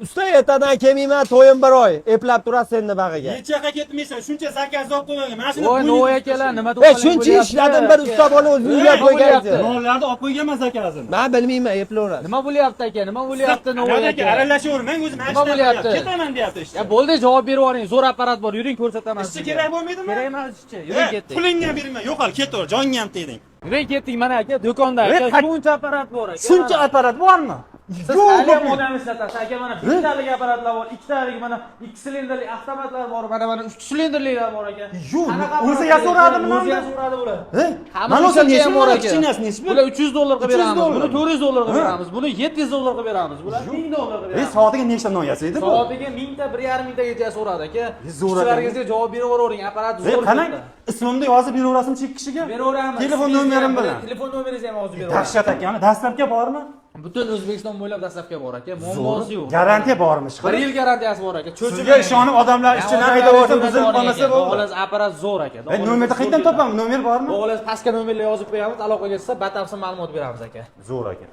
Usta ertadan kelmayman, to'yim bir oy. Eplab turasiz endi bag'iga. Nechaga ketmaysan, shuncha zakaz olib qo'ygan. Mana shuni Voy, Novoy akalar, nima Shuncha ishladim, bir usta bola o'zingizga qo'ygansiz. mollarni olib qo'yganman zakazini. Men bilmayman, eplayverasiz. Nima bo'lyapti aka? Nima bo'lyapti Novoy aka? Aralashavermang, o'zim Nima bo'lyapti? Ketaman deyapti ishchi. Ya bo'ldi, javob berib yuboring. Zo'r apparat bor, yuring ko'rsataman. Ishchi kerak bo'lmaydimi? Kerak emas ishchi. Yuring ketdik. Pulingni ham bermayman. Yo'qol, ketaver, joningni ham tegding. Yuring ketdik mana aka, do'konda aka. Shuncha apparat bor aka. Shuncha apparat bormi? Siz hali ham odam ishlatasiz aka, mana bittalik apparatlar bor, ikkitalik mana 2 silindrli avtomatlar bor, mana 3 silindrlilar bor aka. Yo'q, o'zi yasoradimi? O'zi yasoradi bular. Mana o'sha necha nechim bor aka? kichkinasi nechmi? Bular 300 dollarga 300 beramiz, dollar. buni 400 dollarga beramiz, buni 700 dollarga beramiz, bular 1000 dollarga beramiz. Soatiga nechta non yasaydi bu? Soatiga 1000 ta, 1,5 mingtaga so'radi aka. Zo'r aka. Ishlaringizga javob beravering, apparat zo'r. Qarang, ismimni yozib beraverasizmi ikki kishiga? Beraveramiz. Telefon nomerim bilan. Telefon nomeringizni ham yozib beraveramiz. Dahshat aka, ana dastlabki bormi? Butun O'zbekiston bo'ylab dastlabki bor aka, muammosi yo'q. Garantiya bormi? 1 yil garantiyasi bor aka. Sizga ishonib odamlar ishchidan haydab buzilib qolmasa bo'ldi. Xolos apparat zo'r aka. Nomerni qayerdan topaman? Nomer bormi? Xolos pastga nomerlar yozib qo'yamiz, aloqaga chiqsa batafsil ma'lumot beramiz aka. Zo'r aka.